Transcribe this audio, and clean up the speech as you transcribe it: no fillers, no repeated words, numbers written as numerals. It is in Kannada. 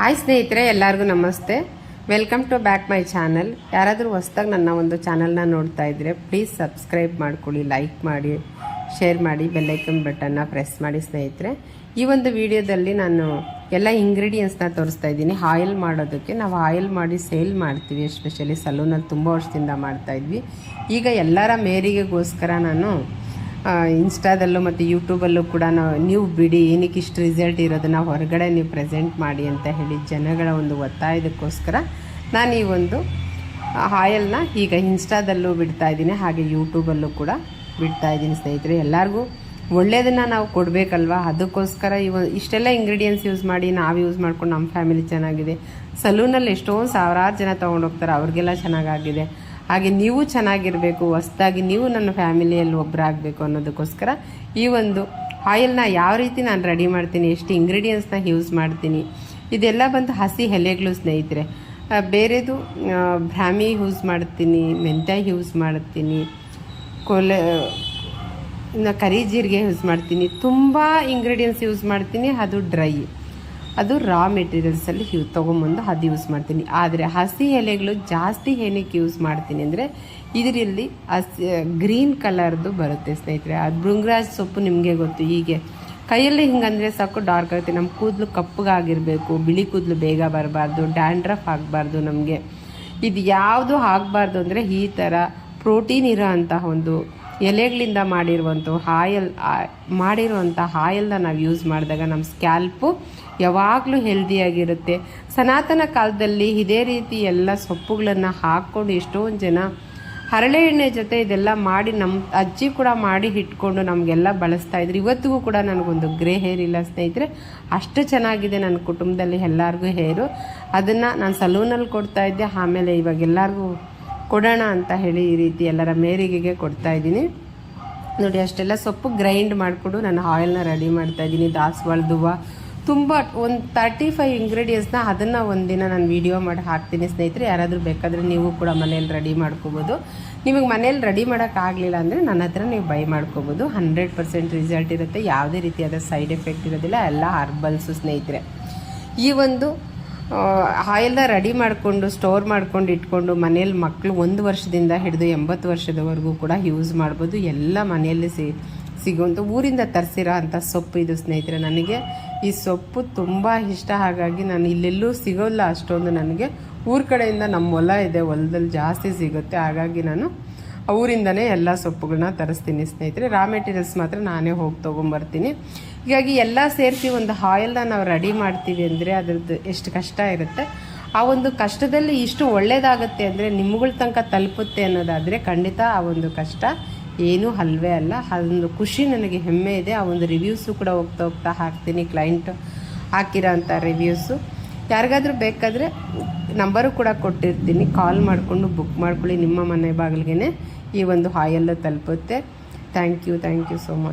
ಹಾಯ್ ಸ್ನೇಹಿತರೆ, ಎಲ್ಲರಿಗೂ ನಮಸ್ತೆ. Welcome to back my channel. ಯಾರಾದರೂ ಹೊಸ್ದಾಗಿ ನನ್ನ ಒಂದು ಚಾನಲ್ನ ನೋಡ್ತಾ ಇದ್ದರೆ ಪ್ಲೀಸ್ ಸಬ್ಸ್ಕ್ರೈಬ್ ಮಾಡ್ಕೊಳ್ಳಿ, ಲೈಕ್ ಮಾಡಿ, ಶೇರ್ ಮಾಡಿ, ಬೆಲ್ಲೈಕನ್ ಬಟನ್ನ ಪ್ರೆಸ್ ಮಾಡಿ. ಸ್ನೇಹಿತರೆ, ಈ ಒಂದು ವಿಡಿಯೋದಲ್ಲಿ ನಾನು ಎಲ್ಲ ಇಂಗ್ರೀಡಿಯೆಂಟ್ಸ್ನ ತೋರಿಸ್ತಾ ಇದ್ದೀನಿ. ಆಯಿಲ್ ಮಾಡೋದಕ್ಕೆ ನಾವು ಆಯಿಲ್ ಮಾಡಿ ಸೇಲ್ ಮಾಡ್ತೀವಿ, ಎಸ್ಪೆಷಲಿ ಸಲೂನಲ್ಲಿ ತುಂಬ ವರ್ಷದಿಂದ ಮಾಡ್ತಾಯಿದ್ವಿ. ಈಗ ಎಲ್ಲರ ಮೇರಿಗೆಗೋಸ್ಕರ ನಾನು ಇನ್ಸ್ಟಾದಲ್ಲೂ ಮತ್ತು ಯೂಟ್ಯೂಬಲ್ಲೂ ಕೂಡ ನೀವು ಬಿಡಿ, ಏನಕ್ಕೆ ಇಷ್ಟು ರಿಸಲ್ಟ್ ಇರೋದನ್ನು ಹೊರಗಡೆ ನೀವು ಪ್ರೆಸೆಂಟ್ ಮಾಡಿ ಅಂತ ಹೇಳಿ ಜನಗಳ ಒಂದು ಒತ್ತಾಯದಕ್ಕೋಸ್ಕರ ನಾನು ಈ ಒಂದು ಆಯಿಲ್ನ ಈಗ ಇನ್ಸ್ಟಾದಲ್ಲೂ ಬಿಡ್ತಾಯಿದ್ದೀನಿ, ಹಾಗೆ ಯೂಟ್ಯೂಬಲ್ಲೂ ಕೂಡ ಬಿಡ್ತಾಯಿದ್ದೀನಿ. ಸ್ನೇಹಿತರೆ, ಎಲ್ಲರಿಗೂ ಒಳ್ಳೆಯದನ್ನು ನಾವು ಕೊಡಬೇಕಲ್ವ, ಅದಕ್ಕೋಸ್ಕರ ಇಷ್ಟೆಲ್ಲ ಇಂಗ್ರೀಡಿಯೆಂಟ್ಸ್ ಯೂಸ್ ಮಾಡಿ ನಾವು ಯೂಸ್ ಮಾಡ್ಕೊಂಡು ನಮ್ಮ ಫ್ಯಾಮಿಲಿ ಚೆನ್ನಾಗಿದೆ. ಸಲೂನಲ್ಲಿ ಎಷ್ಟೊಂದು ಸಾವಿರಾರು ಜನ ತೊಗೊಂಡೋಗ್ತಾರೆ, ಅವ್ರಿಗೆಲ್ಲ ಚೆನ್ನಾಗಾಗಿದೆ. ಹಾಗೆ ನೀವು ಚೆನ್ನಾಗಿರಬೇಕು, ಹೊಸದಾಗಿ ನೀವು ನನ್ನ ಫ್ಯಾಮಿಲಿಯಲ್ಲಿ ಒಬ್ಬರಾಗಬೇಕು ಅನ್ನೋದಕ್ಕೋಸ್ಕರ ಈ ಒಂದು ಆಯಿಲ್ನ ಯಾವ ರೀತಿ ನಾನು ರೆಡಿ ಮಾಡ್ತೀನಿ, ಎಷ್ಟು ಇಂಗ್ರೀಡಿಯೆಂಟ್ಸ್ನ ಯೂಸ್ ಮಾಡ್ತೀನಿ, ಇದೆಲ್ಲ ಬಂದು ಹಸಿ ಎಲೆಗಳು. ಸ್ನೇಹಿತರೆ, ಬೇರೆದು ಬ್ರಾಹ್ಮಿ ಯೂಸ್ ಮಾಡ್ತೀನಿ, ಮೆಂತ್ಯ ಯೂಸ್ ಮಾಡ್ತೀನಿ, ಕರಿ ಜೀರಿಗೆ ಯೂಸ್ ಮಾಡ್ತೀನಿ, ತುಂಬ ಇಂಗ್ರೀಡಿಯೆಂಟ್ಸ್ ಯೂಸ್ ಮಾಡ್ತೀನಿ. ಅದು ಡ್ರೈ, ಅದು ರಾ ಮೆಟೀರಿಯಲ್ಸಲ್ಲಿ ತೊಗೊಂಬಂದು ಅದು ಯೂಸ್ ಮಾಡ್ತೀನಿ. ಆದರೆ ಹಸಿ ಎಲೆಗಳು ಜಾಸ್ತಿ ಏನಕ್ಕೆ ಯೂಸ್ ಮಾಡ್ತೀನಿ ಅಂದರೆ ಇದರಲ್ಲಿ ಗ್ರೀನ್ ಕಲರ್ದು ಬರುತ್ತೆ. ಸ್ನೇಹಿತರೆ, ಅದು ಭೃಂಗರಾಜ್ ಸೊಪ್ಪು ನಿಮಗೆ ಗೊತ್ತು. ಹೀಗೆ ಕೈಯಲ್ಲಿ ಹಿಂಗಂದರೆ ಸಾಕು ಡಾರ್ಕ್ ಆಗುತ್ತೆ. ನಮ್ಮ ಕೂದಲು ಕಪ್ಪಗಾಗಿರಬೇಕು, ಬಿಳಿ ಕೂದಲು ಬೇಗ ಬರಬಾರ್ದು, ಡ್ಯಾಂಡ್ರಫ್ ಆಗಬಾರ್ದು, ನಮಗೆ ಇದು ಯಾವುದು ಆಗಬಾರ್ದು ಅಂದರೆ ಈ ಥರ ಪ್ರೋಟೀನ್ ಇರೋ ಅಂತಹ ಒಂದು ಎಲೆಗಳಿಂದ ಮಾಡಿರುವಂಥ ಆಯಿಲ್ನ ನಾವು ಯೂಸ್ ಮಾಡಿದಾಗ ನಮ್ಮ ಸ್ಕ್ಯಾಲ್ಪು ಯಾವಾಗಲೂ ಹೆಲ್ದಿಯಾಗಿರುತ್ತೆ. ಸನಾತನ ಕಾಲದಲ್ಲಿ ಇದೇ ರೀತಿ ಎಲ್ಲ ಸೊಪ್ಪುಗಳನ್ನು ಹಾಕ್ಕೊಂಡು ಎಷ್ಟೊಂದು ಜನ ಹರಳೆ ಎಣ್ಣೆ ಜೊತೆ ಇದೆಲ್ಲ ಮಾಡಿ ನಮ್ಮ ಅಜ್ಜಿ ಕೂಡ ಮಾಡಿ ಇಟ್ಕೊಂಡು ನಮಗೆಲ್ಲ ಬಳಸ್ತಾಯಿದ್ರು. ಇವತ್ತಿಗೂ ಕೂಡ ನನಗೊಂದು ಗ್ರೇ ಹೇರ್ ಇಲ್ಲ. ಸ್ನೇಹಿತರೆ, ಅಷ್ಟು ಚೆನ್ನಾಗಿದೆ ನನ್ನ ಕುಟುಂಬದಲ್ಲಿ ಎಲ್ಲರಿಗೂ ಹೇರು. ಅದನ್ನು ನಾನು ಸಲೂನಲ್ಲಿ ಕೊಡ್ತಾಯಿದ್ದೆ, ಆಮೇಲೆ ಇವಾಗ ಎಲ್ಲರಿಗೂ ಕೊಡೋಣ ಅಂತ ಹೇಳಿ ಈ ರೀತಿ ಎಲ್ಲರ ಮೇರಿಗೆಗೆ ಕೊಡ್ತಾಯಿದ್ದೀನಿ. ನೋಡಿ, ಅಷ್ಟೆಲ್ಲ ಸೊಪ್ಪು ಗ್ರೈಂಡ್ ಮಾಡಿಕೊಂಡು ನಾನು ಆಯಿಲ್ನ ರೆಡಿ ಮಾಡ್ತಾಯಿದ್ದೀನಿ. ದಾಸವಾಳದ ಹೂವು ತುಂಬ ಒಂದು 35 ಇಂಗ್ರೀಡಿಯೆಂಟ್ಸ್ನ ಅದನ್ನು ಒಂದಿನ ನಾನು ವೀಡಿಯೋ ಮಾಡಿ ಹಾಕ್ತೀನಿ. ಸ್ನೇಹಿತರೆ, ಯಾರಾದರೂ ಬೇಕಾದರೆ ನೀವು ಕೂಡ ಮನೇಲಿ ರೆಡಿ ಮಾಡ್ಕೋಬೋದು. ನಿಮಗೆ ಮನೇಲಿ ರೆಡಿ ಮಾಡೋಕ್ಕಾಗಲಿಲ್ಲ ಅಂದರೆ ನನ್ನ ಹತ್ರ ನೀವು ಬೈ ಮಾಡ್ಕೋಬೋದು. 100% ರಿಸಲ್ಟ್ ಇರುತ್ತೆ, ಯಾವುದೇ ರೀತಿಯಾದ ಸೈಡ್ ಎಫೆಕ್ಟ್ ಇರೋದಿಲ್ಲ. ಎಲ್ಲ ಹರ್ಬಲ್ಸು. ಸ್ನೇಹಿತರೆ, ಈ ಒಂದು ಆಯಿಲ್ನ ರೆಡಿ ಮಾಡಿಕೊಂಡು ಸ್ಟೋರ್ ಮಾಡ್ಕೊಂಡು ಇಟ್ಕೊಂಡು ಮನೇಲಿ ಮಕ್ಕಳು 1 ವರ್ಷದಿಂದ ಹಿಡಿದು 80 ವರ್ಷದವರೆಗೂ ಕೂಡ ಯೂಸ್ ಮಾಡ್ಬೋದು. ಎಲ್ಲ ಮನೆಯಲ್ಲಿ ಸಿಗುವಂಥ ಊರಿಂದ ತರಿಸಿರೋ ಅಂಥ ಸೊಪ್ಪು ಇದು. ಸ್ನೇಹಿತರೆ, ನನಗೆ ಈ ಸೊಪ್ಪು ತುಂಬ ಇಷ್ಟ. ಹಾಗಾಗಿ ನಾನು ಇಲ್ಲೆಲ್ಲೂ ಸಿಗೋಲ್ಲ ಅಷ್ಟೊಂದು. ನನಗೆ ಊರ ಕಡೆಯಿಂದ ನಮ್ಮ ಹೊಲ ಇದೆ, ಹೊಲದಲ್ಲಿ ಜಾಸ್ತಿ ಸಿಗುತ್ತೆ. ಹಾಗಾಗಿ ನಾನು ಊರಿಂದನೇ ಎಲ್ಲ ಸೊಪ್ಪುಗಳನ್ನ ತರಿಸ್ತೀನಿ. ಸ್ನೇಹಿತರೆ, ರಾ ಮೆಟೀರಿಯಲ್ಸ್ ಮಾತ್ರ ನಾನೇ ಹೋಗಿ ತೊಗೊಂಬರ್ತೀನಿ. ಹೀಗಾಗಿ ಎಲ್ಲ ಸೇರಿಸಿ ಒಂದು ಆಯಿಲ್ನ ನಾವು ರೆಡಿ ಮಾಡ್ತೀವಿ ಅಂದರೆ ಅದರದ್ದು ಎಷ್ಟು ಕಷ್ಟ ಇರುತ್ತೆ. ಆ ಒಂದು ಕಷ್ಟದಲ್ಲಿ ಇಷ್ಟು ಒಳ್ಳೆಯದಾಗುತ್ತೆ ಅಂದರೆ ನಿಮ್ಗಳ ತನಕ ತಲುಪುತ್ತೆ ಅನ್ನೋದಾದರೆ ಖಂಡಿತ ಆ ಒಂದು ಕಷ್ಟ ಏನೂ ಅಲ್ವೇ ಅಲ್ಲ. ಅದೊಂದು ಖುಷಿ, ನನಗೆ ಹೆಮ್ಮೆ ಇದೆ. ಆ ಒಂದು ರಿವ್ಯೂಸು ಕೂಡ ಹೋಗ್ತಾ ಹಾಕ್ತೀನಿ, ಕ್ಲೈಂಟ್ ಹಾಕಿರೋ ಅಂಥ ರಿವ್ಯೂಸು. ಯಾರಿಗಾದ್ರೂ ಬೇಕಾದರೆ ನಂಬರು ಕೂಡ ಕೊಟ್ಟಿರ್ತೀನಿ, ಕಾಲ್ ಮಾಡಿಕೊಂಡು ಬುಕ್ ಮಾಡ್ಕೊಳ್ಳಿ. ನಿಮ್ಮ ಮನೆ ಬಾಗಿಲಿಗೆ ಈ ಒಂದು ಆಯಿಲ್ ತಲುಪುತ್ತೆ. Thank you so much.